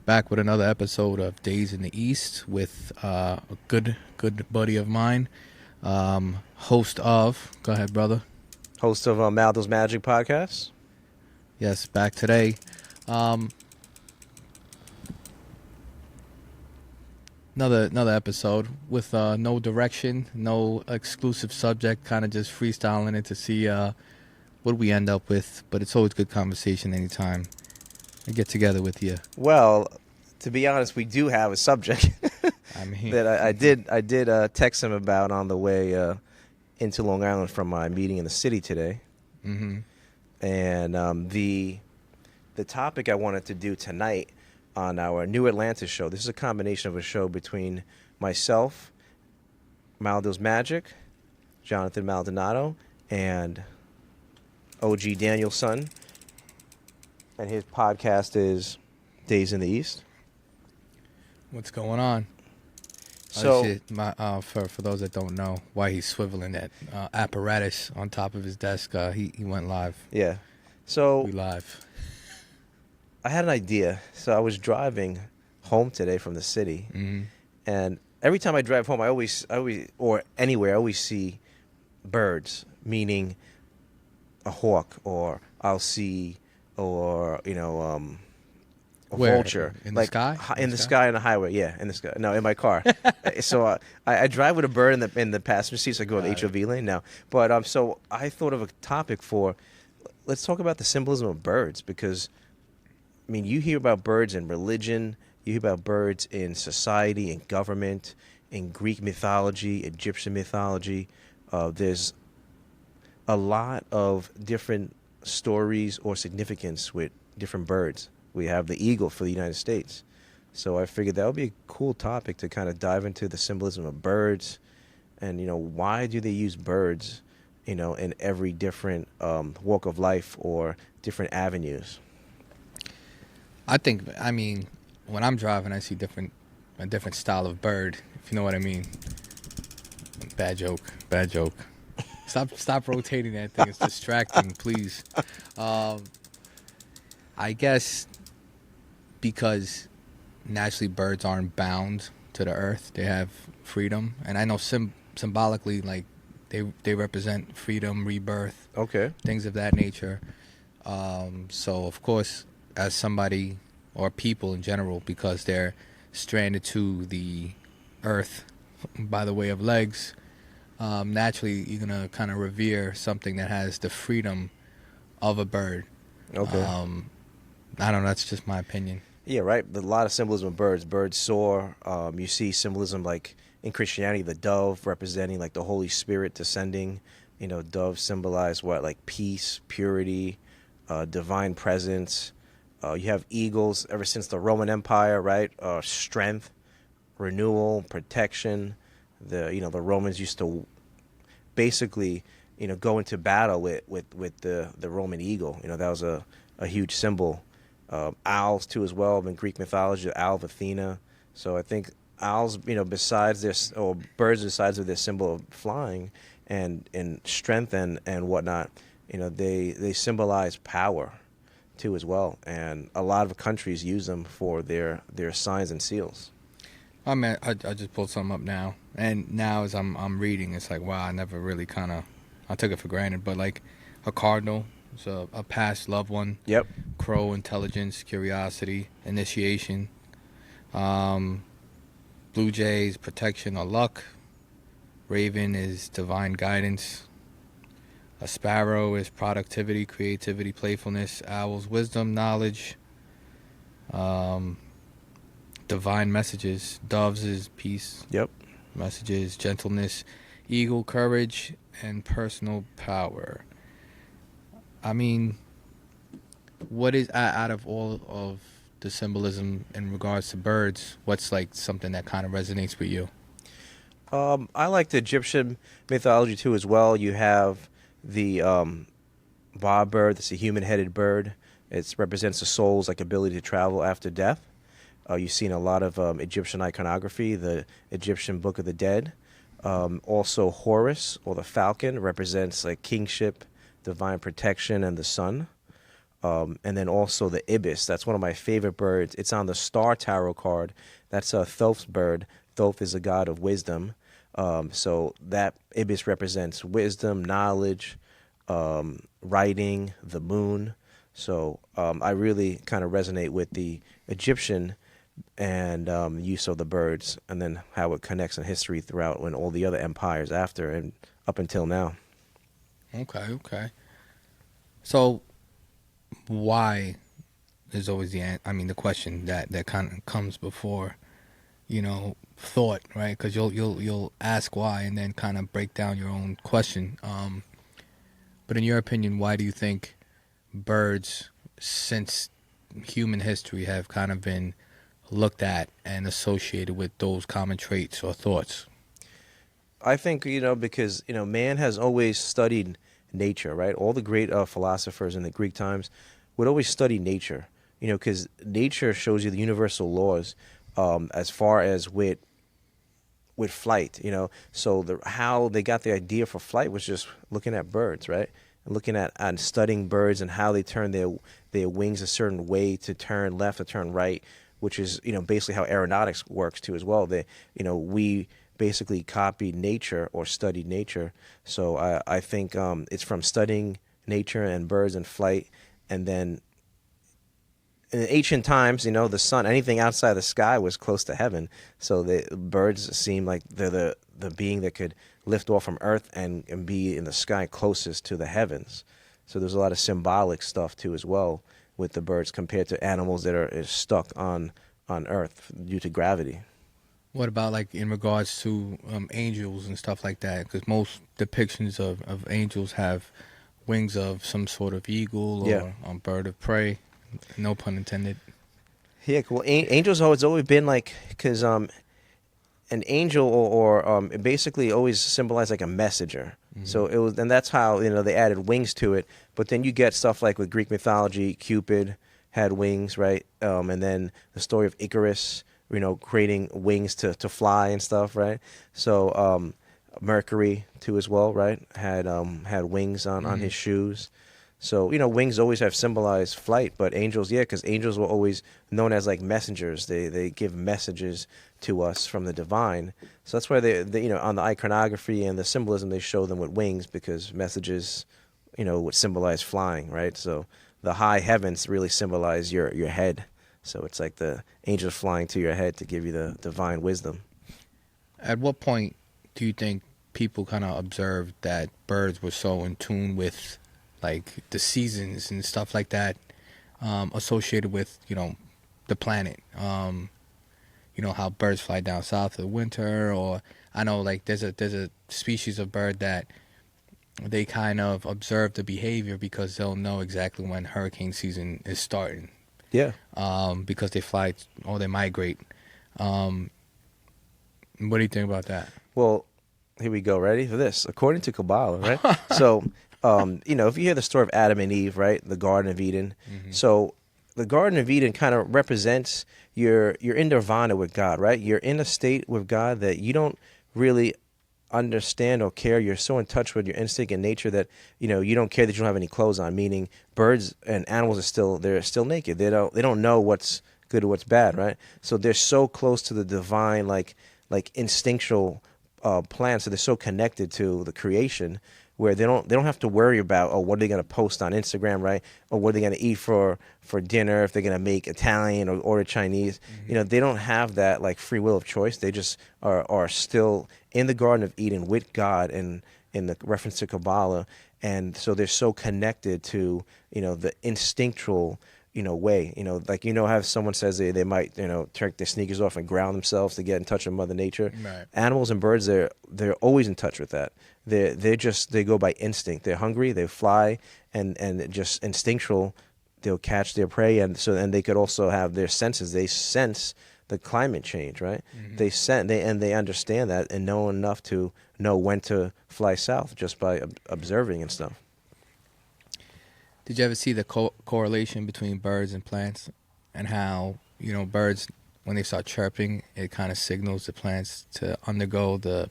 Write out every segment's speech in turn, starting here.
Back with another episode of Days in the East with a good buddy of mine, host of. Go ahead, brother. Host of Maldo's Magic Podcast. Yes, back today. Another episode with no direction, no exclusive subject, kind of just freestyling it to see what we end up with. But it's always good conversation anytime I get together with you. Well, to be honest, we do have a subject I mean, that I did text him about on the way into Long Island from my meeting in the city today. mm-hmm. And the topic I wanted to do tonight on our new Atlantis show. This is a combination of a show between myself, Maldo's Magic, Jonathan Maldonado, and OG Daniel's son. And his podcast is Days in the East. What's going on? So, For those that don't know why he's swiveling that apparatus on top of his desk, he went live. yeah. So We live. I had an idea. So I was driving home today from the city, Mm-hmm. and every time I drive home, I always, or anywhere, I always see birds, meaning a hawk, or I'll see, or a Where? vulture, In the sky? in the sky on the highway. Yeah, in the sky. No, in my car. So I drive with a bird in the passenger seat. So I go on the HOV lane now. But so I thought of a topic for. Let's talk about the symbolism of birds, because I mean, you hear about birds in religion, you hear about birds in society, in government, in Greek mythology, Egyptian mythology. There's a lot of different stories or significance with different birds. We have the eagle for the United States. So I figured that would be a cool topic to kind of dive into the symbolism of birds, and, why do they use birds, in every different walk of life or different avenues. I mean, when I'm driving, I see a different style of bird, if you know what I mean. Bad joke. Stop rotating that thing. It's distracting, please. I guess because naturally birds aren't bound to the earth. They have freedom. And I know symbolically, like, they represent freedom, rebirth, Okay. things of that nature. So, of course, as somebody or people in general, because they're stranded to the earth by the way of legs, naturally you're going to kind of revere something that has the freedom of a bird. Okay. I don't know, that's just my opinion. Yeah, right. A lot of symbolism of birds. Birds soar. You see symbolism like in Christianity, the dove representing like the Holy Spirit descending. Doves symbolize what? Like peace, purity, divine presence. You have eagles ever since the Roman Empire, right? Strength, renewal, protection. The Romans used to basically go into battle with the Roman eagle. That was a huge symbol. Owls too as well in Greek mythology, the owl of Athena. So I think owls, besides this, or birds besides of their symbol of flying and strength and whatnot, they symbolize power too as well. And a lot of countries use them for their signs and seals. I mean, I just pulled something up now, and now as I'm reading, it's like, wow, I never really I took it for granted, but like a cardinal, it's a past loved one. Yep. Crow, intelligence, curiosity, initiation. Blue jays, protection or luck. Raven is divine guidance. A sparrow is productivity, creativity, playfulness. Owls, wisdom, knowledge. Divine messages. Doves is peace. Yep. Messages, gentleness. Eagle, courage, and personal power. I mean, what is, out of all of the symbolism in regards to birds, what's like something that kind of resonates with you? I like the Egyptian mythology too as well. You have the bob bird. That's a human-headed bird. It represents the soul's like ability to travel after death. You've seen a lot of Egyptian iconography, the Egyptian Book of the Dead. Also, Horus, or the falcon, represents like kingship, divine protection, and the sun. And then also the ibis. That's one of my favorite birds. It's on the Star Tarot card. That's a Thoth's bird. Thoth is a god of wisdom. So that ibis represents wisdom, knowledge, writing, the moon. So I really kind of resonate with the Egyptian and use of the birds, and then how it connects in history throughout and all the other empires after and up until now. Okay, okay. So why is always the question that kind of comes before, thought, right? Because you'll ask why and then kind of break down your own question. But in your opinion, why do you think birds, since human history, have kind of been looked at and associated with those common traits or thoughts? I think, because, man has always studied nature, right? All the great philosophers in the Greek times would always study nature, because nature shows you the universal laws as far as with flight, So how they got the idea for flight was just looking at birds, right? And looking at and studying birds and how they turn their wings a certain way to turn left or turn right, which is, basically how aeronautics works too as well. We basically copied nature or studied nature. So I think it's from studying nature and birds and flight, and then in the ancient times, the sun, anything outside the sky was close to heaven. So the birds seem like they're the being that could lift off from earth and be in the sky closest to the heavens. So there's a lot of symbolic stuff too as well with the birds compared to animals that are stuck on earth due to gravity. What about like in regards to angels and stuff like that? Because most depictions of angels have wings of some sort of eagle Yeah. or bird of prey. No pun intended. Yeah, well, angels always been like, because an angel or it basically always symbolized like a messenger. Mm-hmm. So it was, and that's how they added wings to it. But then you get stuff like with Greek mythology, Cupid had wings, right? And then the story of Icarus, creating wings to fly and stuff, right? So Mercury too as well, right? Had wings on his shoes. So, wings always have symbolized flight, but angels, yeah, because angels were always known as like messengers. They give messages to us from the divine. So that's why they on the iconography and the symbolism, they show them with wings, because messages, would symbolize flying, right? So the high heavens really symbolize your head. So it's like the angels flying to your head to give you the divine wisdom. At what point do you think people kind of observed that birds were so in tune with like the seasons and stuff like that, associated with the planet? How birds fly down south in the winter, or I know like there's a species of bird that they kind of observe the behavior because they'll know exactly when hurricane season is starting. Yeah. Because they fly or they migrate. What do you think about that? Well, here we go. Ready for this? According to Kabbalah, right? So, if you hear the story of Adam and Eve, right, the Garden of Eden. Mm-hmm. So, the Garden of Eden kind of represents you're in nirvana with God, right? You're in a state with God that you don't really understand or care. You're so in touch with your instinct and nature that you don't care that you don't have any clothes on. Meaning, birds and animals they're still naked. They don't know what's good or what's bad, right? So they're so close to the divine, like instinctual plans. So they're so connected to the creation, where they don't have to worry about, oh, what are they going to post on Instagram, right? Or what are they going to eat for dinner, if they're going to make Italian or order Chinese. Mm-hmm. They don't have that like free will of choice. They just are still in the Garden of Eden with God, and in the reference to Kabbalah. And so they're so connected to the instinctual way, like, how someone says they might, take their sneakers off and ground themselves to get in touch with Mother Nature. Right. Animals and birds, they're always in touch with that. They go by instinct. They're hungry, they fly, and just instinctual, they'll catch their prey. And they could also have their senses. They sense the climate change, right? Mm-hmm. They understand that and know enough to know when to fly south just by observing and stuff. Did you ever see the correlation between birds and plants, and how birds, when they start chirping, it kind of signals the plants to undergo the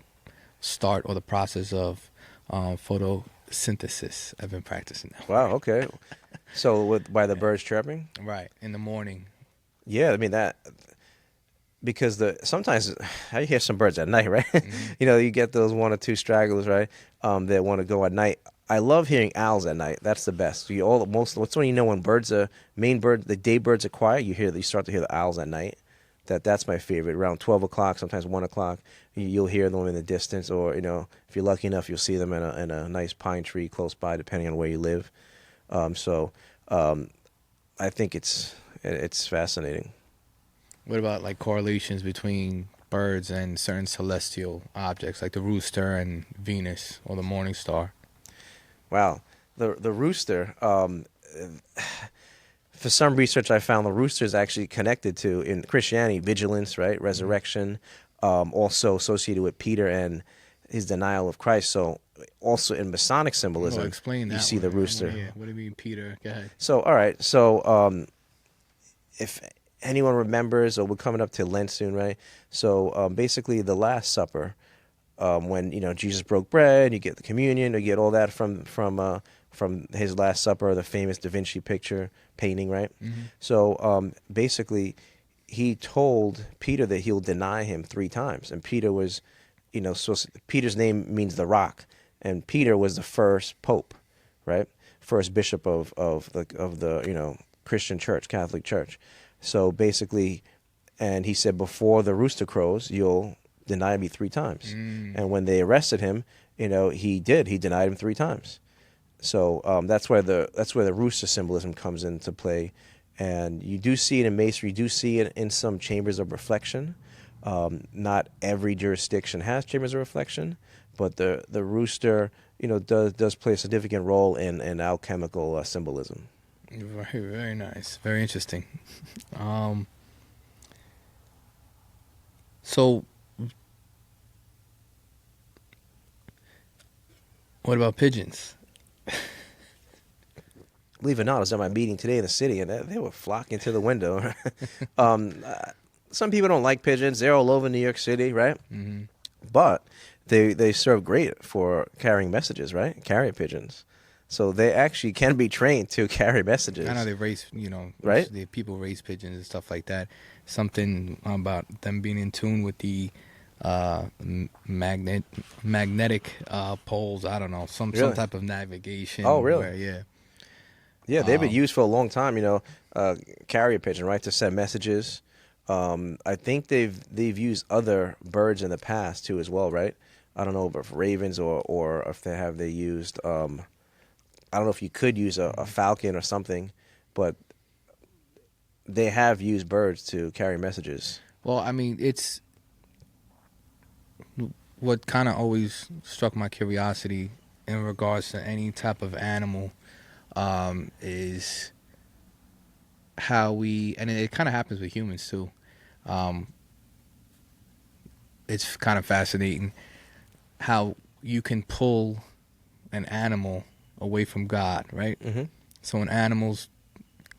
start or the process of photosynthesis? I've been practicing that. Wow. Okay. So by the birds chirping? Right, in the morning. Yeah, I mean that because the sometimes I hear some birds at night, right? Hmm. You get those one or two stragglers, right? That want to go at night. I love hearing owls at night. That's the best. What's when you know when birds are the day birds are quiet. You start to hear the owls at night. That's my favorite. Around 12 o'clock, sometimes 1 o'clock, you'll hear them in the distance, or if you're lucky enough, you'll see them in a nice pine tree close by, depending on where you live. So I think it's fascinating. What about like correlations between birds and certain celestial objects, like the rooster and Venus or the morning star? Wow, the rooster. For some research, I found the rooster is actually connected to in Christianity vigilance, right, resurrection, also associated with Peter and his denial of Christ. So also in Masonic Well, symbolism, explain you that see one. the I want to rooster. hear. What do you mean, Peter? Go ahead. So all right, so if anyone remembers, or we're coming up to Lent soon, right? So basically, the Last Supper, when Jesus broke bread, you get the communion, you get all that from his Last Supper, the famous Da Vinci picture painting, right? Mm-hmm. So basically, he told Peter that he'll deny him 3 times, and Peter was, so Peter's name means the rock, and Peter was the first pope, right? First bishop of the Christian church, Catholic church. So basically, and he said, before the rooster crows, you'll deny me 3 times. And when they arrested him, he did. He denied him 3 times. So that's where the rooster symbolism comes into play, and you do see it in masonry. You do see it in some chambers of reflection. Not every jurisdiction has chambers of reflection, but the rooster, does play a significant role in alchemical symbolism. Very, very nice. Very interesting. Um, so, what about pigeons? Believe it or not, I was at my meeting today in the city, and they were flocking to the window. Some people don't like pigeons. They're all over New York City, right? Mm-hmm. But they serve great for carrying messages, right? Carrier pigeons. So they actually can be trained to carry messages. I know they raise, right? people raise pigeons and stuff like that. Something about them being in tune with the magnetic poles. I don't know, some Really? type of navigation. Oh, really? Where, yeah. Yeah, they've been used for a long time. Carrier pigeon, right, to send messages. I think they've used other birds in the past too, as well, right? I don't know if ravens or if they used. I don't know if you could use a falcon or something, but they have used birds to carry messages. Well, I mean, it's what kind of always struck my curiosity in regards to any type of animal is how and it kind of happens with humans too. It's kind of fascinating how you can pull an animal away from God, right? Mm-hmm. So an animal's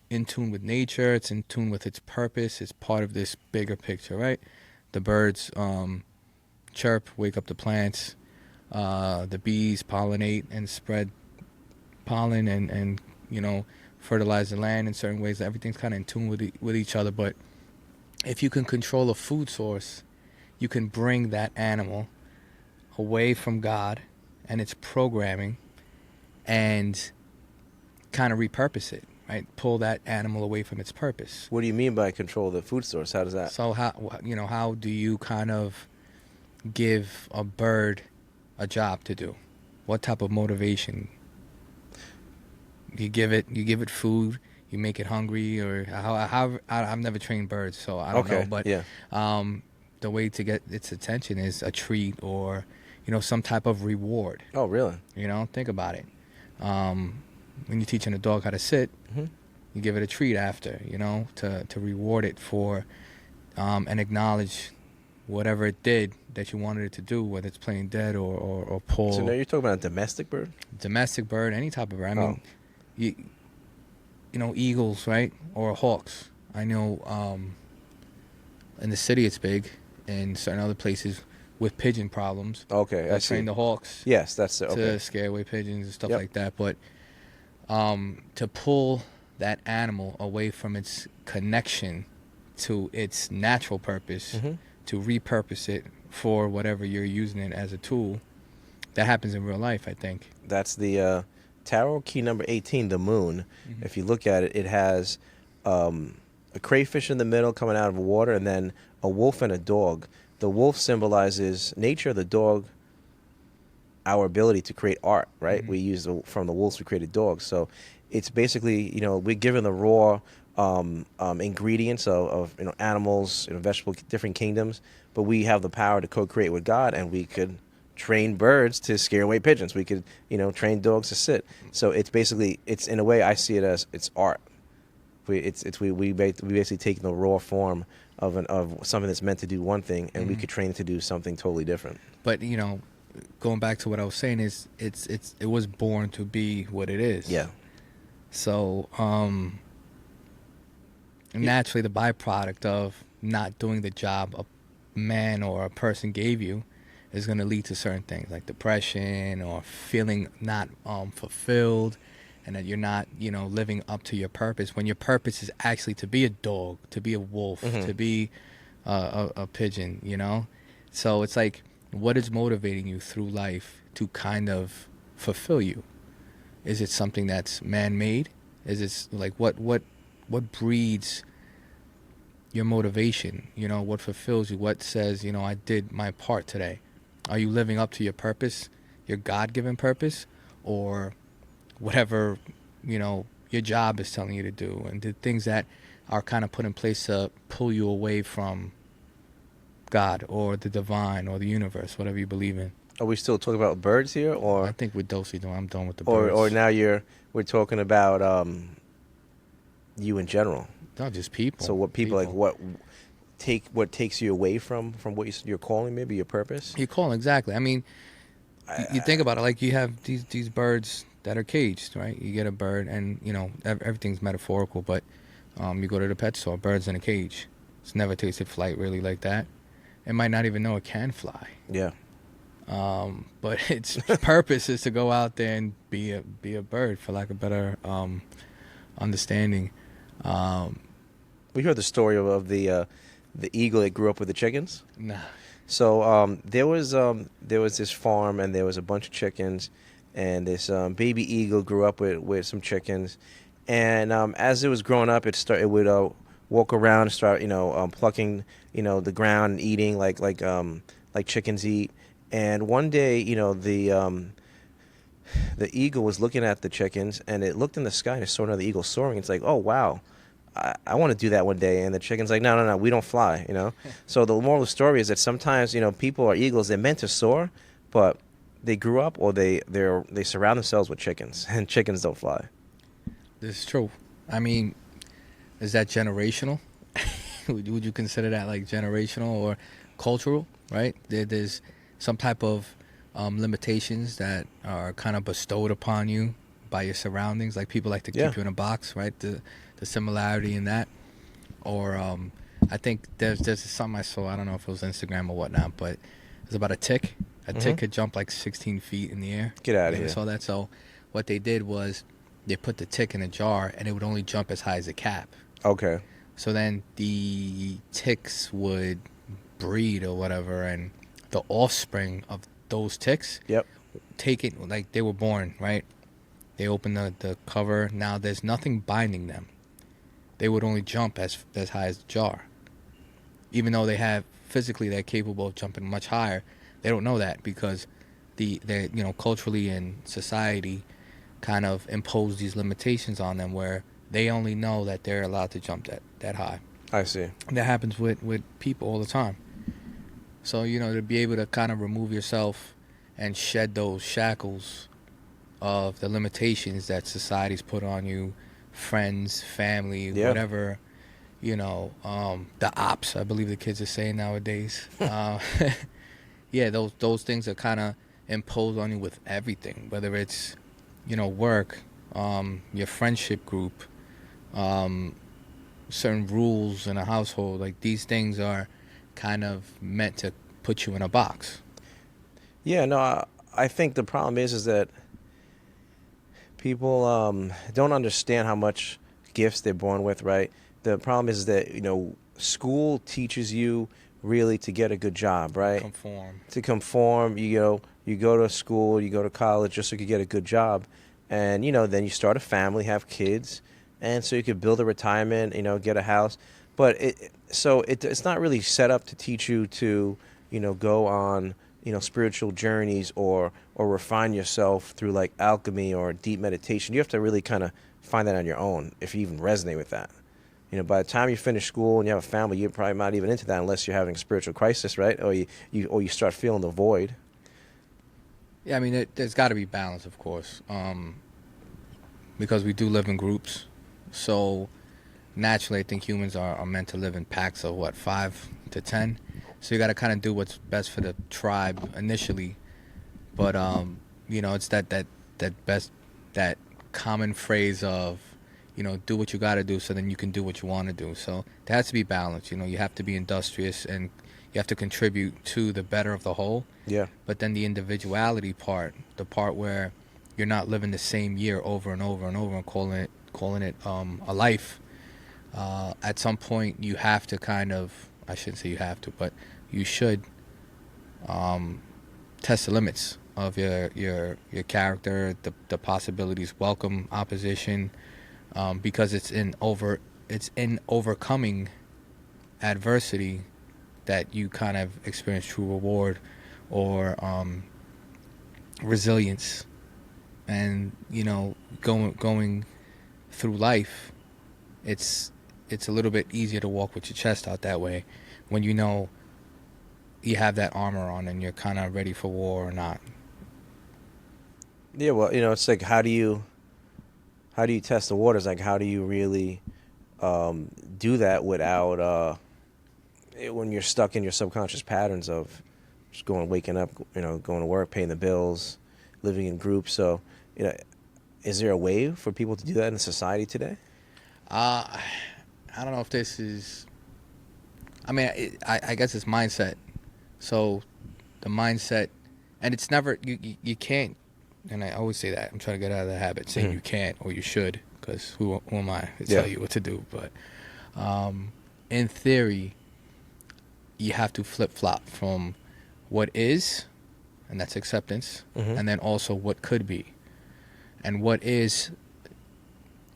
in tune with nature, it's in tune with its purpose, it's part of this bigger picture, right? The birds chirp, wake up the plants, the bees pollinate and spread pollen and fertilize the land in certain ways. Everything's kind of in tune with each other. But if you can control a food source, you can bring that animal away from God and its programming and kind of repurpose it, right? Pull that animal away from its purpose. What do you mean by control the food source? How does that? So how do you kind of give a bird a job to do? What type of motivation? You give it food, you make it hungry, or how I've never trained birds, so I don't know. But yeah. The way to get its attention is a treat or some type of reward. Oh, really? Think about it. When you're teaching a dog how to sit, Mm-hmm. you give it a treat after, to reward it for and acknowledge whatever it did that you wanted it to do, whether it's playing dead or pull. So now you're talking about a domestic bird? Domestic bird, any type of bird. I mean, eagles, right? Or hawks. I know in the city it's big, and certain other places with pigeon problems. Okay, I They see. train the hawks Yes, that's okay. to scare away pigeons and stuff Yep. like that. But to pull that animal away from its connection to its natural purpose, Mm-hmm. to repurpose it for whatever you're using it as a tool. That happens in real life, I think. That's the tarot key number 18, the moon. Mm-hmm. If you look at it, it has a crayfish in the middle coming out of water, and then a wolf and a dog. The wolf symbolizes nature, the dog, our ability to create art, right? Mm-hmm. We use from the wolves, we created dogs. So it's basically, we're given the raw ingredients of animals, vegetables, different kingdoms, but we have the power to co-create with God, and we could train birds to scare away pigeons. We could, train dogs to sit. So it's basically, it's in a way I see it as it's art. We basically take the raw form of something that's meant to do one thing, and we could train it to do something totally different. But going back to what I was saying is it was born to be what it is. Yeah. So naturally, the byproduct of not doing the job a man or a person gave you is going to lead to certain things like depression or feeling not fulfilled, and that you're not living up to your purpose when your purpose is actually to be a dog, to be a wolf, to be a pigeon. So it's like, what is motivating you through life to kind of fulfill you? Is it something that's man-made? Is it like what breeds your motivation? What fulfills you? What says, I did my part today? Are you living up to your purpose, your God-given purpose, or whatever, your job is telling you to do, and the things that are kind of put in place to pull you away from God or the divine or the universe, whatever you believe in? Are we still talking about birds here, I or think with Dosey, I'm done with the birds. or now we're talking about you in general? No, just people. So what people like what takes you away from what you're calling, maybe your purpose? You call them, exactly. I mean, you think about it, like you have these birds that are caged, right? You get a bird, and everything's metaphorical, but you go to the pet store, birds in a cage. It's never tasted flight really like that. It might not even know it can fly. Yeah. But its purpose is to go out there and be a bird, for lack of better understanding. We heard the story of the eagle that grew up with the chickens. Nah. So there was this farm, and there was a bunch of chickens, and this baby eagle grew up with some chickens, and as it was growing up, it would walk around and start plucking the ground and eating like chickens eat. And one day, the eagle was looking at the chickens, and it looked in the sky and it saw another eagle soaring. It's like, oh wow, I want to do that one day. And the chicken's like, no, we don't fly, So the moral of the story is that sometimes, people are eagles. They're meant to soar, but they grew up, or they surround themselves with chickens, and chickens don't fly. This is true. I mean, is that generational? Would you consider that like generational or cultural, right? There's some type of limitations that are kind of bestowed upon you by your surroundings. Like people like to keep you in a box, right? The similarity in that. Or I think there's something I saw, I don't know if it was Instagram or whatnot, but it's about a tick. A tick could jump like 16 feet in the air. Get out of here. I saw that. So what they did was they put the tick in a jar, and it would only jump as high as a cap. Okay. So then the ticks would breed or whatever, and the offspring of those ticks take it, like they were born, right? They open the cover. Now there's nothing binding them. They would only jump as high as the jar. Even though they're capable of jumping much higher, they don't know that because they culturally and society kind of impose these limitations on them where they only know that they're allowed to jump that high. I see. And that happens with people all the time. So, to be able to kind of remove yourself and shed those shackles of the limitations that society's put on you, friends, family, whatever, the ops, I believe the kids are saying nowadays. Those things are kind of imposed on you with everything, whether it's, work, your friendship group, certain rules in a household. Like these things are kind of meant to put you in a box. Yeah, no, I think the problem is that People don't understand how much gifts they're born with, right? The problem is that, school teaches you really to get a good job, right? Conform. To conform, you go to school, you go to college just so you can get a good job. And, then you start a family, have kids, and so you could build a retirement, get a house. But it's not really set up to teach you to, go on, spiritual journeys or refine yourself through like alchemy or deep meditation. You have to really kind of find that on your own if you even resonate with that. By the time you finish school and you have a family, you're probably not even into that unless you're having a spiritual crisis, right? Or you start feeling the void. Yeah, I mean, there's got to be balance, of course, because we do live in groups. So naturally, I think humans are meant to live in packs of 5 to 10. So you got to kind of do what's best for the tribe initially. But it's that common phrase of, do what you got to do so then you can do what you want to do. So there has to be balance. You have to be industrious and you have to contribute to the better of the whole. Yeah. But then the individuality part, the part where you're not living the same year over and over and over and calling it a life. At some point, you have to kind of, I shouldn't say you have to, but you should test the limits of your character, the possibilities, welcome opposition, because it's in overcoming adversity that you kind of experience true reward or resilience. And going through life, it's a little bit easier to walk with your chest out that way when you have that armor on and you're kind of ready for war or not. Yeah, well, it's like how do you test the waters? Like how do you really do that without when you're stuck in your subconscious patterns of just waking up, going to work, paying the bills, living in groups. So, is there a way for people to do that in society today? I don't know if this is. I mean, I guess it's mindset. So, the mindset, and it's never you can't. And I always say that I'm trying to get out of the habit saying you can't or you should, because who am I to tell you what to do? But in theory, you have to flip flop from what is, and that's acceptance, and then also what could be. And what is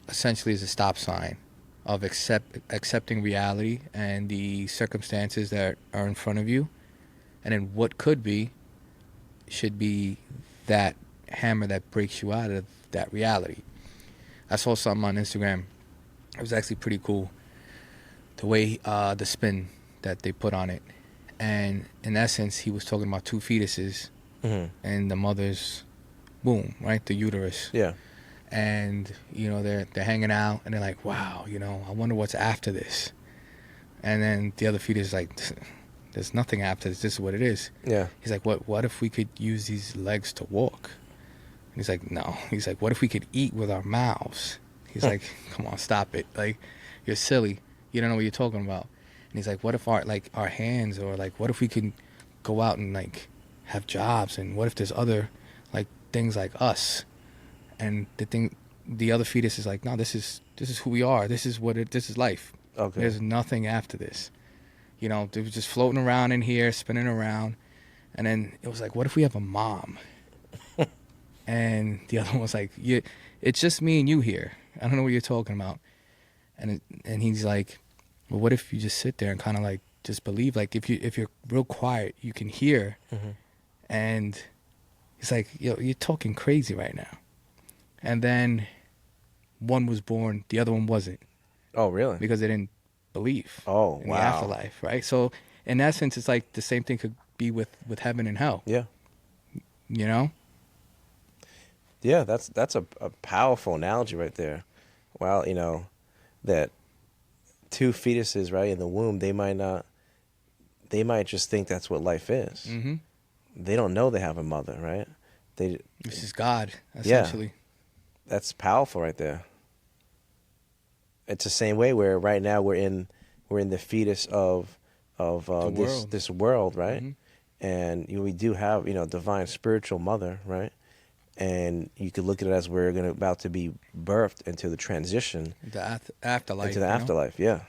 essentially is a stop sign of accepting reality and the circumstances that are in front of you. And then what could be should be that hammer that breaks you out of that reality. I saw something on Instagram. It was actually pretty cool. The way the spin that they put on it. And in essence, he was talking about two fetuses and the mother's womb, right? The uterus. Yeah. And, they're hanging out and they're like, wow, I wonder what's after this. And then the other fetus is like, there's nothing after this. This is what it is. Yeah. He's like, what if we could use these legs to walk? And he's like, no. He's like, what if we could eat with our mouths? He's like, come on, stop it. Like, you're silly. You don't know what you're talking about. And he's like, what if our hands, or like, what if we can go out and like have jobs? And what if there's other like things like us? And the other fetus is like, no, this is who we are. This is this is life. Okay. There's nothing after this. They were just floating around in here, spinning around. And then it was like, what if we have a mom? And the other one was like, it's just me and you here. I don't know what you're talking about. And he's like, well, what if you just sit there and kind of like just believe, like if you're real quiet, you can hear. And he's like, you're talking crazy right now. And then one was born, the other one wasn't. Oh, really? Because they didn't believe in the afterlife, right? So in essence, it's like the same thing could be with heaven and hell. Yeah. Yeah, that's a powerful analogy right there. Well, that two fetuses, right, in the womb, they might just think that's what life is. They don't know they have a mother, right? This is God, essentially. Yeah, that's powerful right there. It's the same way where right now we're in the fetus of this world, right? And we do have divine spiritual mother, right? and you could look at it as we're about to be birthed into the transition The afterlife. into the afterlife. Yeah,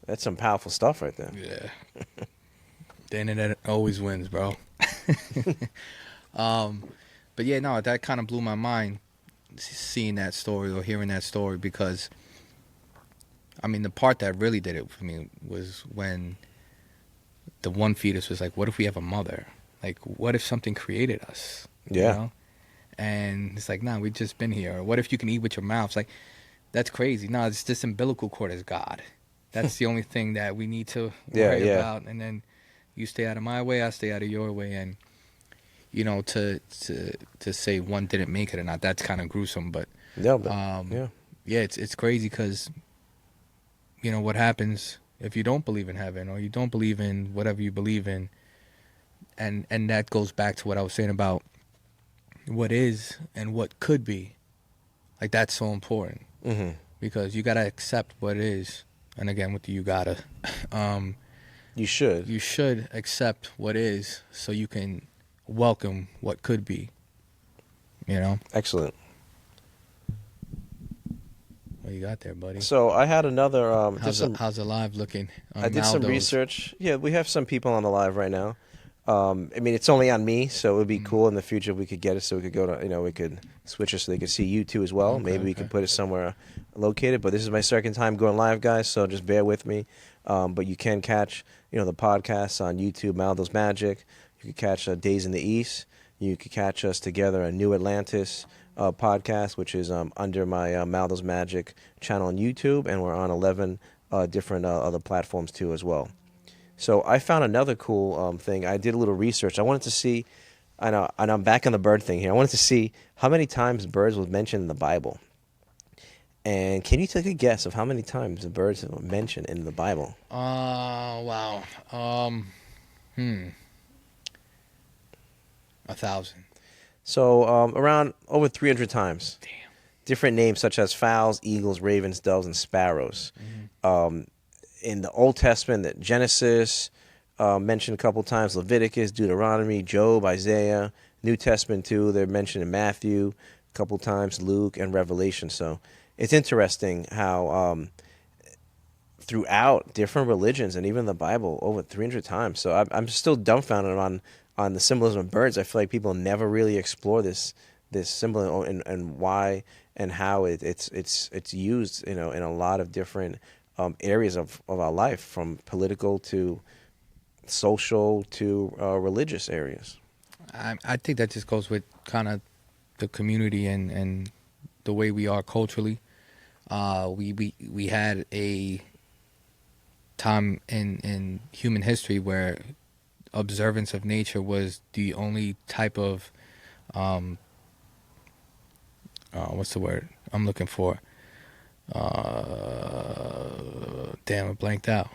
that's some powerful stuff right there. Yeah. The internet always wins, bro. But yeah, no, that kind of blew my mind, seeing that story or hearing that story, because I mean, the part that really did it for me was when the one fetus was like, what if we have a mother? Like, what if something created us? Yeah. You know? And it's like, nah, we've just been here. Or what if you can eat with your mouth? It's like, that's crazy. No, it's this umbilical cord is God. That's the only thing that we need to worry about. And then you stay out of my way, I stay out of your way. And, you know, to say one didn't make it or not, that's kind of gruesome. But, yeah, it's crazy because, you know, what happens if you don't believe in heaven or you don't believe in whatever you believe in. And that goes back to what I was saying about what is and what could be. Like, that's so important. Mm-hmm. Because you got to accept what is. And again, with the you gotta. You should. You should accept what is so you can welcome what could be. You know? Excellent. What you got there, buddy? So I had another... how's the live looking? I did some research. Yeah, we have some people on the live right now. I mean, it's only on me, so it would be cool in the future if we could get it so we could go to, you know, we could switch it so they could see you too as well. Maybe we could put it somewhere located. But this is my second time going live, guys, so just bear with me. But you can catch, you know, the podcasts on YouTube, Maldo's Magic. You could catch Days in the East. You could catch us together, a New Atlantis podcast, which is under my Maldo's Magic channel on YouTube, and we're on 11 different other platforms too as well. So I found another cool thing. I did a little research. I wanted to see, and I'm back on the bird thing here. I wanted to see how many times birds was mentioned in the Bible. And can you take a guess of how many times the birds were mentioned in the Bible? Wow. 1,000. So around over 300 times. Damn. Different names such as fowls, eagles, ravens, doves, and sparrows. Mm-hmm. In the Old Testament, that Genesis mentioned a couple times, Leviticus, Deuteronomy, Job, Isaiah. New Testament too, they're mentioned in Matthew a couple times, Luke, and Revelation. So it's interesting how throughout different religions and even the Bible, over 300 times. So I'm still dumbfounded on the symbolism of birds. I feel like people never really explore this symbol and why and how it's used, you know, in a lot of different areas of our life, from political to social to religious areas. I think that just goes with kind of the community and the way we are culturally. We had a time in human history where observance of nature was the only type of what's the word I'm looking for? Damn, I blanked out.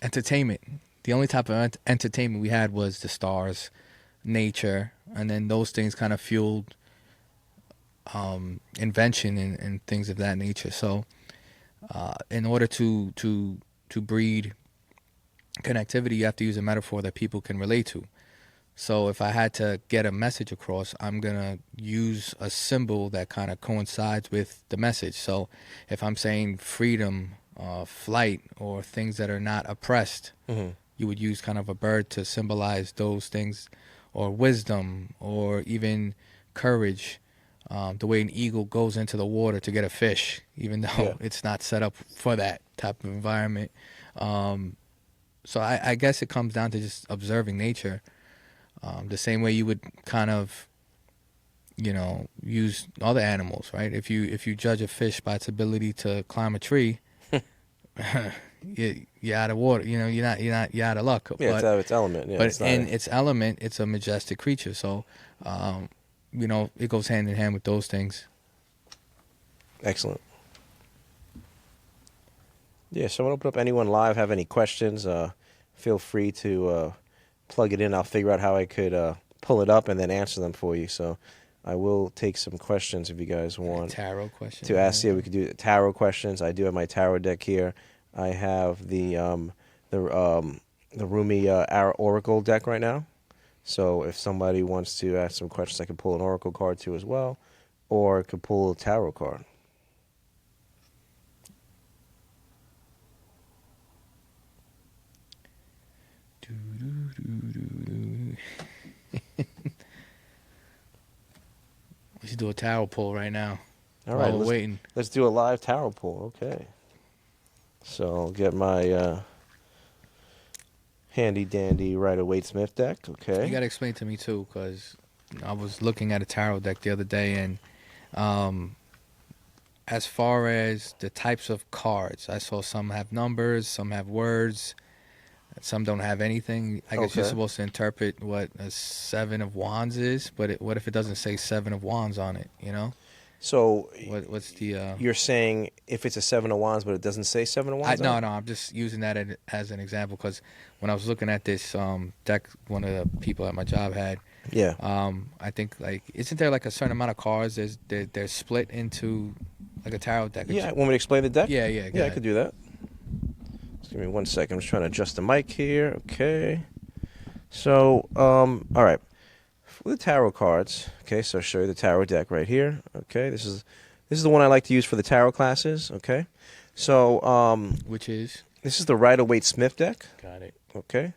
Entertainment. The only type of entertainment we had was the stars, nature, and then those things kind of fueled invention and things of that nature. So, in order to breed connectivity, you have to use a metaphor that people can relate to. So if I had to get a message across, I'm going to use a symbol that kind of coincides with the message. So if I'm saying freedom, flight, or things that are not oppressed, Mm-hmm. you would use kind of a bird to symbolize those things, or wisdom, or even courage. The way an eagle goes into the water to get a fish, even though it's not set up for that type of environment. So I guess it comes down to just observing nature. The same way you would kind of, you know, use other animals, right? If you judge a fish by its ability to climb a tree, you're out of water. You know, you're out of luck. Yeah, but, it's out of its element. Yeah, but in its element, it's a majestic creature. So, you know, it goes hand in hand with those things. Excellent. Yeah, so I'm going to open up anyone live, have any questions, feel free to plug it in. I'll figure out how I could pull it up and then answer them for you. So I will take some questions if you guys want. Tarot questions. To ask, yeah, we could do tarot questions. I do have my tarot deck here. I have the Rumi Oracle deck right now. So if somebody wants to ask some questions, I can pull an oracle card too as well, or I could pull a tarot card. We should do a tarot pull right now All right, while we're waiting. let's do a live tarot pull. Okay. So I'll get my handy dandy Rider-Waite Smith deck. Okay. You got to explain to me too, because I was looking at a tarot deck the other day, and as far as the types of cards, I saw some have numbers, some have words, some don't have anything. I guess you're Okay. supposed to interpret what a seven of wands is, but what if it doesn't say seven of wands on it? So What's the? you're saying if it's a seven of wands, but it doesn't say seven of wands? No, on it? no. I'm just using that as an example because when I was looking at this deck, one of the people at my job had. Yeah. I think isn't there like a certain amount of cards? They're split into like a tarot deck. Yeah. Want me to explain the deck? Yeah. Go Yeah, I ahead. could do that. Just give me 1 second. I'm just trying to adjust the mic here. Okay. So, all right. For the tarot cards, okay, so I'll show you the tarot deck right here. Okay, this is the one I like to use for the tarot classes. Okay, so Which is? this is the Rider-Waite Smith deck. Got it. Okay,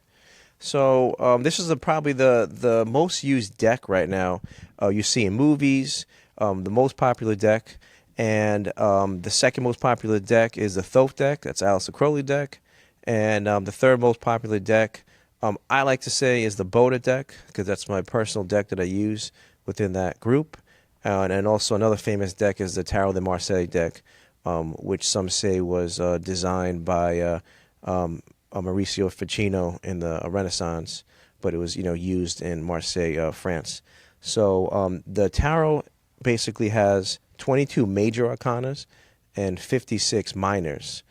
so this is probably the most used deck right now. You see in movies, the most popular deck, and the second most popular deck is the Thoth deck. That's Aleister Crowley deck, and the third most popular deck, I like to say, is the Boda deck, because that's my personal deck that I use within that group. And also another famous deck is the Tarot de Marseille deck, which some say was designed by Mauricio Ficino in the Renaissance, but it was used in Marseille, France. So the tarot basically has 22 major arcanas and 56 minors,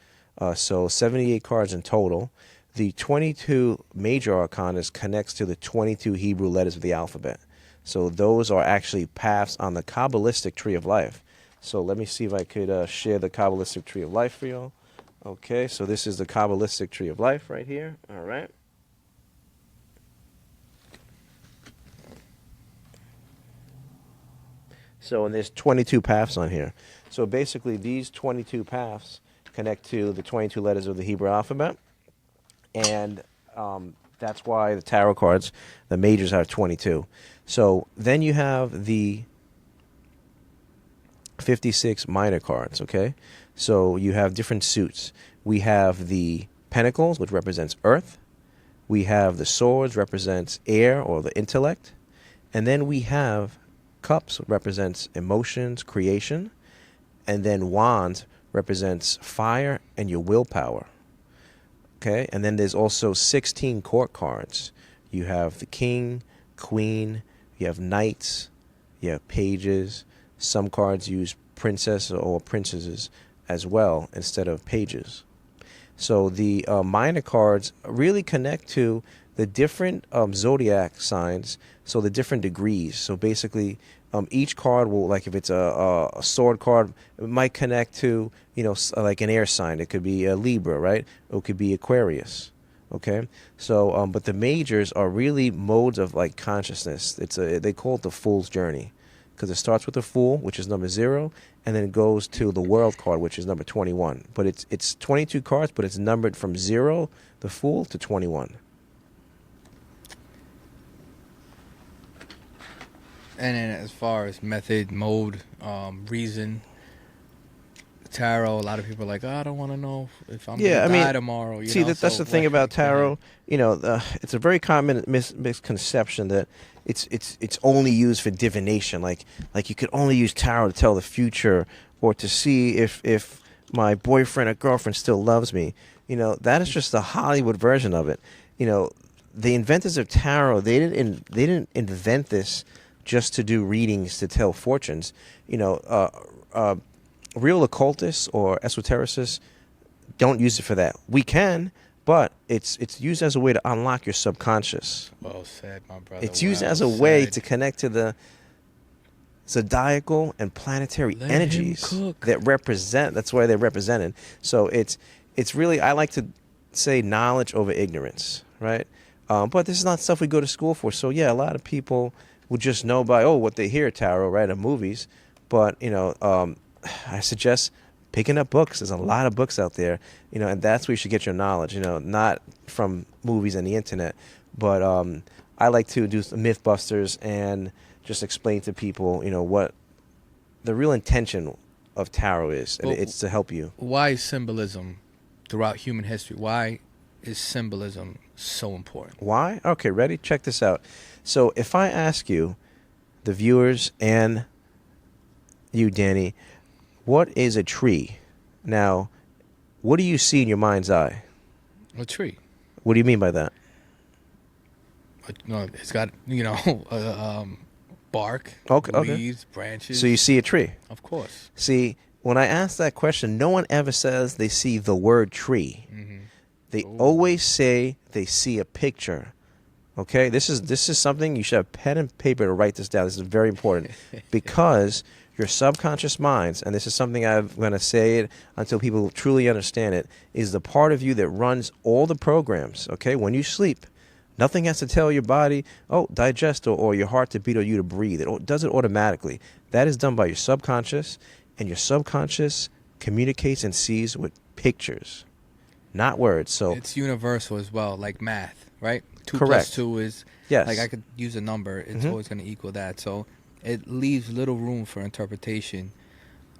so 78 cards in total. The 22 major arcanas connects to the 22 Hebrew letters of the alphabet. So those are actually paths on the Kabbalistic tree of life. So let me see if I could share the Kabbalistic tree of life for y'all. Okay, so this is the Kabbalistic tree of life right here. All right. So, and there's 22 paths on here. So basically these 22 paths connect to the 22 letters of the Hebrew alphabet. And that's why the tarot cards, the majors, are 22. So then you have the 56 minor cards, okay? So you have different suits. We have the pentacles, which represents earth. We have the swords, represents air or the intellect. And then we have cups, which represents emotions, creation. And then wands represents fire and your willpower. Okay, and then there's also 16 court cards. You have the king, queen, you have knights, you have pages. Some cards use princess or princesses as well instead of pages. So the minor cards really connect to the different zodiac signs, so the different degrees. So basically, each card will, like if it's a sword card, it might connect to, like an air sign. It could be a Libra, right? Or it could be Aquarius. Okay, so but the majors are really modes of like consciousness. They call it the fool's journey, because it starts with the fool, which is number 0, and then it goes to the world card, which is number 21. But it's 22 cards, but it's numbered from 0, the fool, to 21. And then as far as method, mode, reason, tarot, a lot of people are like, I don't want to know if I'm going to die tomorrow. See, that's the thing about tarot. It's a very common misconception that it's only used for divination. Like you could only use tarot to tell the future or to see if my boyfriend or girlfriend still loves me. That is just the Hollywood version of it. The inventors of tarot, they didn't invent this just to do readings to tell fortunes. Real occultists or esotericists don't use it for that. We can, but it's used as a way to unlock your subconscious. Well said, my brother. It's used as a way to connect to the zodiacal and planetary energies that represent. That's why they're represented. So it's really, I like to say, knowledge over ignorance, right? But this is not stuff we go to school for. So yeah, a lot of people would just know by what they hear tarot, right, in movies. But I suggest picking up books. There's a lot of books out there, and that's where you should get your knowledge. Not from movies and the internet, but I like to do some Mythbusters and just explain to people, what the real intention of tarot is, and Well, it's to help you. Why is symbolism throughout human history? Why is symbolism so important? Why? Okay, ready? Check this out. So if I ask you, the viewers and you, Danny, what is a tree? Now, what do you see in your mind's eye? A tree. What do you mean by that? No, it's got bark, Okay. leaves, branches. So you see a tree. Of course. See, when I ask that question, no one ever says they see the word tree. Mm-hmm. They always say they see a picture. Okay, this is something you should have pen and paper to write this down. This is very important because your subconscious minds, and this is something I'm going to say it until people truly understand it, is the part of you that runs all the programs. Okay, when you sleep, nothing has to tell your body, digest, or your heart to beat, or you to breathe. It does it automatically. That is done by your subconscious, and your subconscious communicates and sees with pictures, not words. So it's universal as well, like math, right? 2 correct. plus 2 is, yes. like I could use a number. It's always going to equal that. So it leaves little room for interpretation.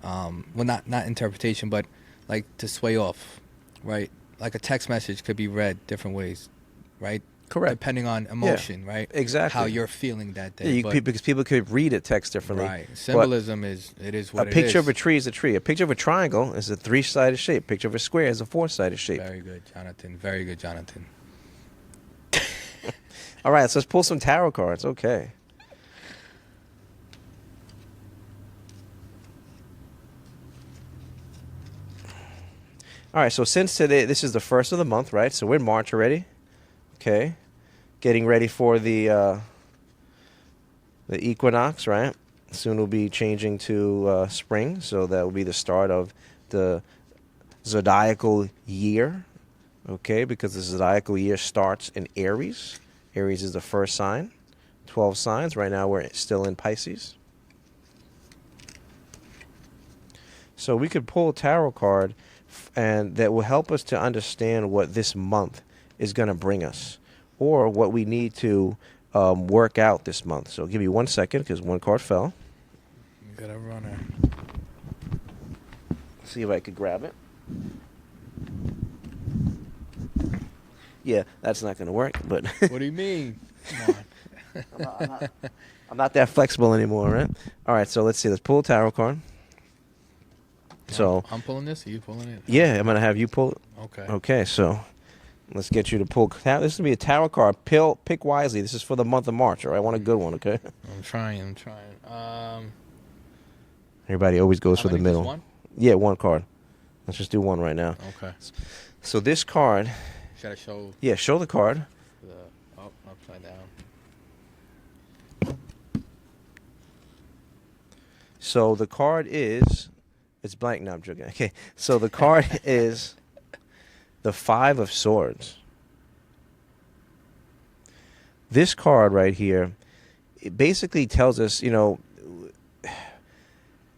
Well, not interpretation, but like to sway off, right? Like a text message could be read different ways, right? Correct. Depending on emotion, right? Exactly. How you're feeling that day. Yeah, because people could read it text differently. Right. Symbolism is what it is. A picture of a tree is a tree. A picture of a triangle is a 3-sided shape. A picture of a square is a 4-sided shape. Very good, Jonathan. Very good, Jonathan. All right, so let's pull some tarot cards. Okay. All right, so since today, this is the first of the month, right? So we're in March already. Okay. Getting ready for the equinox, right? Soon we'll be changing to spring, so that will be the start of the zodiacal year, okay? Because the zodiacal year starts in Aries. Aries is the first sign. 12 signs. Right now we're still in Pisces. So we could pull a tarot card, and that will help us to understand what this month is going to bring us, or what we need to work out this month. So give me 1 second, because one card fell. You got a runner. See if I could grab it. Yeah, that's not going to work, but What do you mean? Come on. I'm not that flexible anymore, right? All right, so let's see. Let's pull a tarot card. So I'm pulling this. Are you pulling it? yeah, I'm going to have you pull it. Okay. Okay, so let's get you to pull. This is going to be a tarot card. Pick wisely. This is for the month of March, all right? I want a good one, okay? I'm trying. Everybody always goes How for the many? middle. Just one? Yeah, one card. Let's just do one right now. Okay. So this card, Should I show yeah, show the card. the upside down? So the card is, it's blank now, I'm joking. Okay, so the card is the 5 of Swords. This card right here, it basically tells us,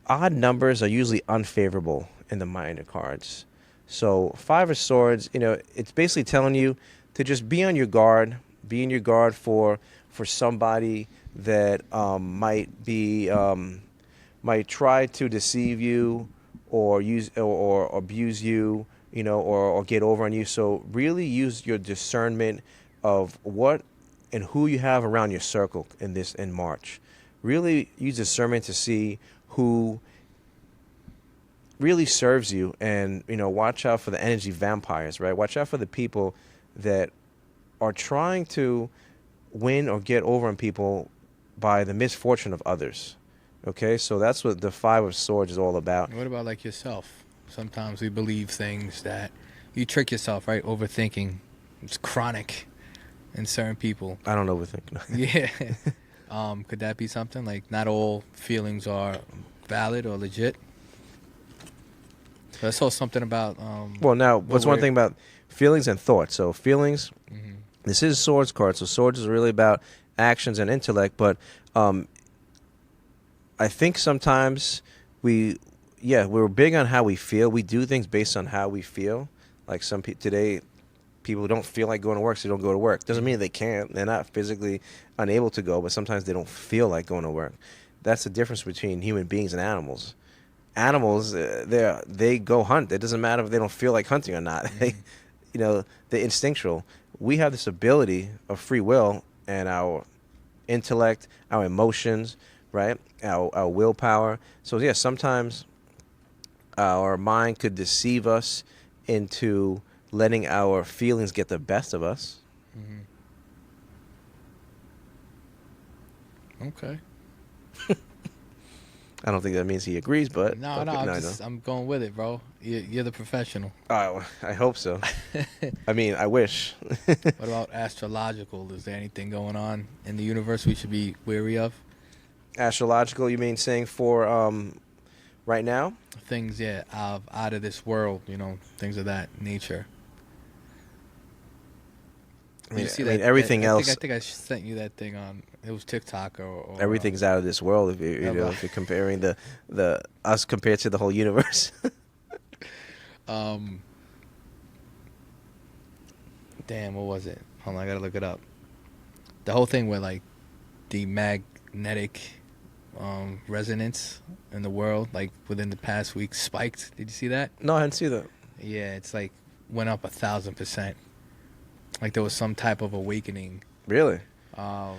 odd numbers are usually unfavorable in the minor cards. So 5 of Swords, it's basically telling you to just be on your guard, for somebody that might try to deceive you, or use or abuse you, or get over on you. So really use your discernment of what and who you have around your circle in March. Really use discernment to see who really serves you, and watch out for the energy vampires, right? Watch out for the people that are trying to win or get over on people by the misfortune of others. Okay, so that's what the 5 of Swords is all about. What about like yourself? Sometimes we believe things that you trick yourself, right? Overthinking. It's chronic in certain people. I don't overthink. Yeah. Could that be something? Like not all feelings are valid or legit? So I saw something about Well, now, what's one thing about feelings and thoughts? So feelings, This is swords card, so swords is really about actions and intellect. But I think sometimes we're big on how we feel. We do things based on how we feel. Like some people today, people don't feel like going to work, so they don't go to work. Doesn't mean they can't. They're not physically unable to go, but sometimes they don't feel like going to work. That's the difference between human beings and animals. Animals, they go hunt. It doesn't matter if they don't feel like hunting or not. They, they're instinctual. We have this ability of free will and our intellect, our emotions, right? Our willpower. So yeah, sometimes our mind could deceive us into letting our feelings get the best of us. Okay. I don't think that means he agrees, but No, okay. no, No, I'm going with it, bro. You're the professional. I hope so. I mean, I wish. What about astrological? Is there anything going on in the universe we should be wary of? Astrological, you mean saying for right now? Things, yeah, out of this world, things of that nature. I mean, You see everything else. I think I sent you that thing on. It was TikTok or Everything's out of this world. If if you're comparing the us compared to the whole universe. Damn, what was it? Hold on, I gotta look it up. The whole thing with like the magnetic resonance in the world, like within the past week, spiked. Did you see that? No, I didn't see that. Yeah, it's like went up 1,000%. Like there was some type of awakening. Really? Um,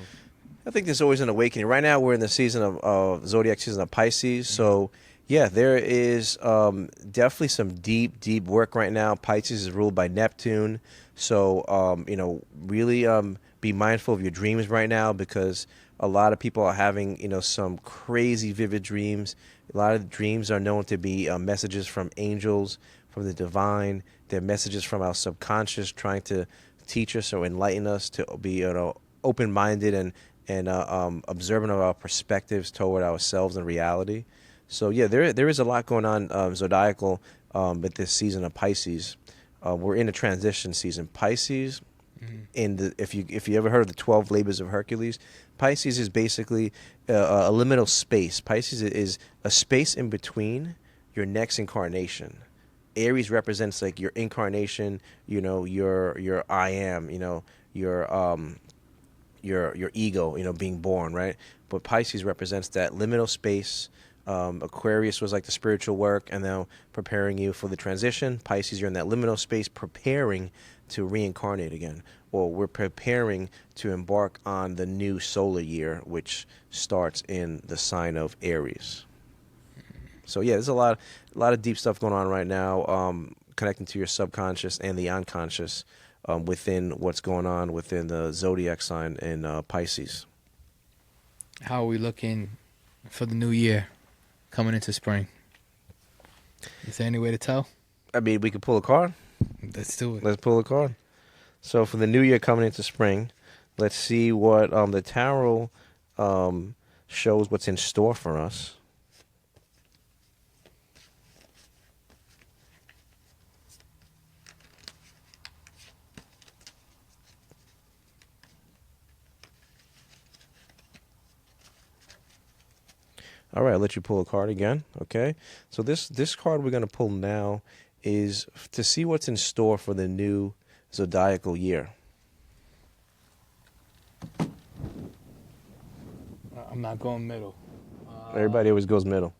I think there's always an awakening. Right now, we're in the season of zodiac season of Pisces. So, yeah, there is definitely some deep work right now. Pisces is ruled by Neptune. So, really be mindful of your dreams right now, because a lot of people are having, some crazy vivid dreams. A lot of dreams are known to be messages from angels, from the divine. They're messages from our subconscious trying to teach us or enlighten us to be, open-minded and observant of our perspectives toward ourselves and reality. So yeah, there is a lot going on zodiacal with this season of Pisces. We're in a transition season. Pisces, if you ever heard of the 12 labors of Hercules, Pisces is basically a liminal space. Pisces is a space in between your next incarnation. Aries represents like your incarnation, your I am, your ego, being born, right? But Pisces represents that liminal space. Aquarius was like the spiritual work, and now preparing you for the transition. Pisces, you're in that liminal space, preparing to reincarnate again, or we're preparing to embark on the new solar year, which starts in the sign of Aries. So yeah, there's a lot of deep stuff going on right now, connecting to your subconscious and the unconscious within what's going on within the zodiac sign in Pisces. how are we looking for the new year coming into spring? Is there any way to tell? I mean, we could pull a card. Let's do it. Let's pull a card. So for the new year coming into spring, let's see what the tarot shows what's in store for us. All right, I'll let you pull a card again, okay? So this card we're going to pull now is to see what's in store for the new zodiacal year. I'm not going middle. Everybody always goes middle.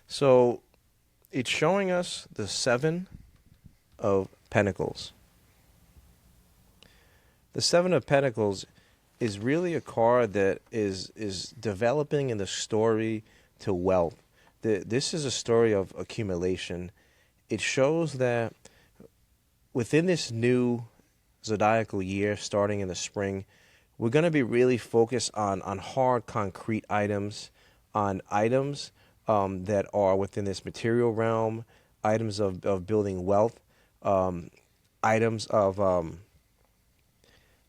So it's showing us the Seven of Pentacles. The Seven of Pentacles is really a card that is developing in the story to wealth. This is a story of accumulation. It shows that within this new zodiacal year, starting in the spring, we're going to be really focused on hard, concrete items, on items that are within this material realm, items of building wealth, items of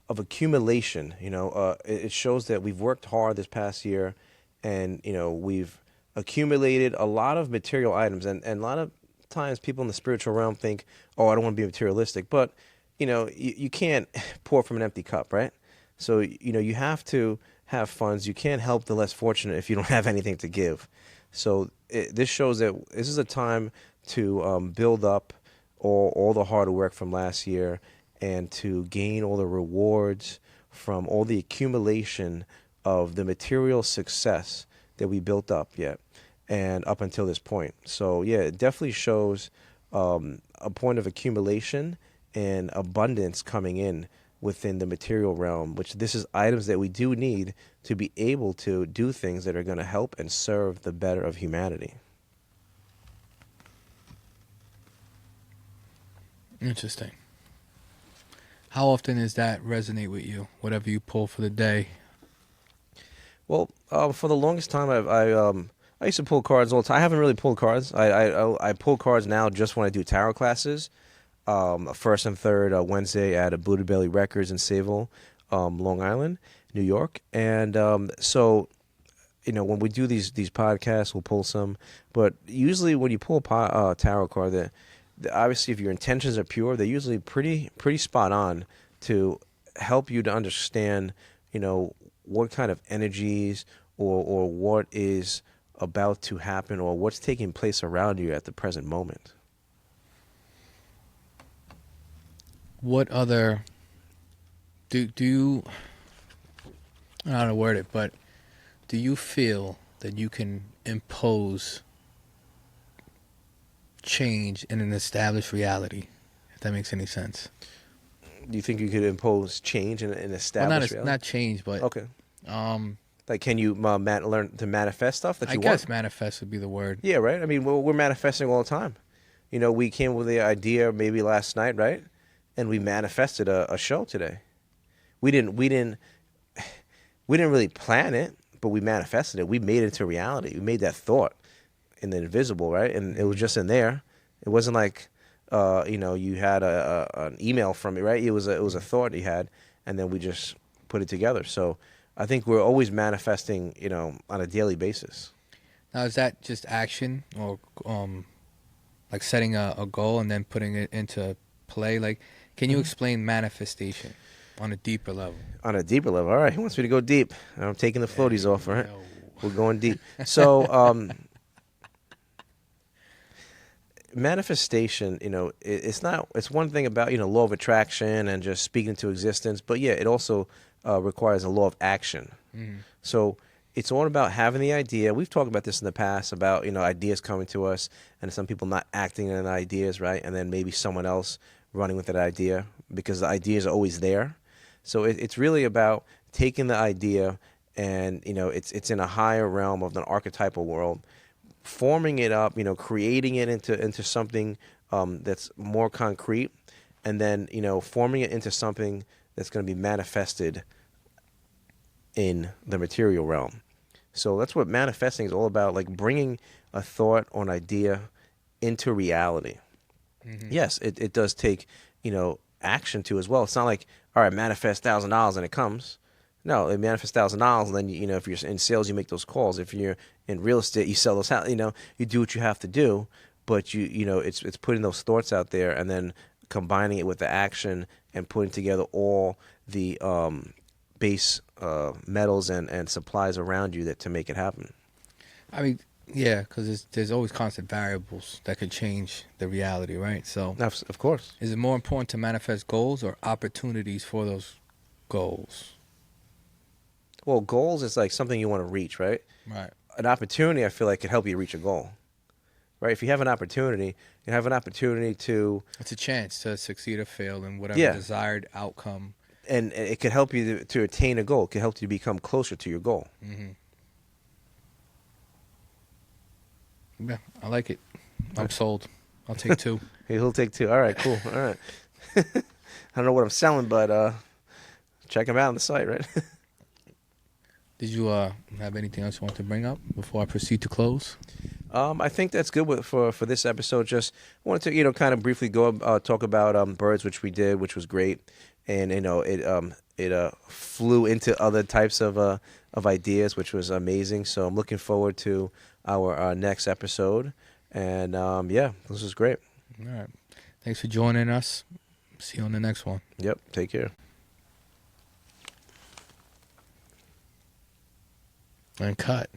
of accumulation. It shows that we've worked hard this past year, and we've accumulated a lot of material items, and a lot of times people in the spiritual realm think, oh, I don't want to be materialistic, but you can't pour from an empty cup, right? So you have to have funds. You can't help the less fortunate if you don't have anything to give. So this shows that this is a time to build up all the hard work from last year, and to gain all the rewards from all the accumulation of the material success that we built up yet and up until this point. So yeah, it definitely shows a point of accumulation and abundance coming in within the material realm, which this is items that we do need to be able to do things that are going to help and serve the better of humanity. Interesting. How often does that resonate with you? Whatever you pull for the day. Well, for the longest time, I used to pull cards all the time. I haven't really pulled cards. I pull cards now just when I do tarot classes. First and third Wednesday at a Buddha Belly Records in Sayville, Long Island, New York. And so, when we do these podcasts, we'll pull some. But usually, when you pull a tarot card, obviously, if your intentions are pure, they're usually pretty spot on to help you to understand, what kind of energies or what is about to happen or what's taking place around you at the present moment. What other do you, I don't know how to word it, but do you feel that you can impose change in an established reality, if that makes any sense? Do you think you could impose change in an established reality? Not change, but okay. Like, can you learn to manifest stuff that you want? I guess manifest would be the word. Yeah, right. I mean, we're manifesting all the time. We came with the idea maybe last night, right? And we manifested a show today. We didn't really plan it, but we manifested it. We made it into reality. We made that thought in the invisible, right? And it was just in there. It wasn't like you had an email from me, right? It was a thought you had, and then we just put it together. So I think we're always manifesting, on a daily basis. Now, is that just action, or like setting a goal and then putting it into play? Like, can you explain manifestation on a deeper level? On a deeper level. All right. He wants me to go deep. I'm taking the floaties off, all right? No. We're going deep. So, manifestation, it's one thing about, law of attraction and just speaking to existence, but yeah, it also requires a law of action. Mm-hmm. So it's all about having the idea. We've talked about this in the past about, ideas coming to us and some people not acting on ideas, right? And then maybe someone else running with that idea because the ideas are always there. So it's really about taking the idea and, it's in a higher realm of an archetypal world, forming it up, creating it into something that's more concrete, and then, forming it into something that's going to be manifested in the material realm. So that's what manifesting is all about, like bringing a thought or an idea into reality. Mm-hmm. Yes, it does take, action to as well. It's not like, all right, manifest $1,000 and it comes. No, it manifests $1,000, and then if you're in sales, you make those calls. If you're in real estate, you sell those houses. You do what you have to do, but it's putting those thoughts out there and then combining it with the action and putting together all the base metals and supplies around you to make it happen. I mean, yeah, because there's always constant variables that could change the reality, right? So, of course, is it more important to manifest goals or opportunities for those goals? Well, goals is like something you want to reach, right? Right. An opportunity, I feel like, can help you reach a goal, right? If you have an opportunity, to... It's a chance to succeed or fail in whatever desired outcome. And it can help you to attain a goal. It can help you become closer to your goal. Mm-hmm. Yeah, I like it. I'm sold. I'll take 2. He'll take 2. All right, cool. All right. I don't know what I'm selling, but check him out on the site, right? Did you have anything else you want to bring up before I proceed to close? I think that's good for this episode. Just wanted to kind of briefly go talk about birds, which we did, which was great, and it flew into other types of ideas, which was amazing. So I'm looking forward to our next episode. And yeah, this was great. All right. Thanks for joining us. See you on the next one. Yep. Take care. And cut.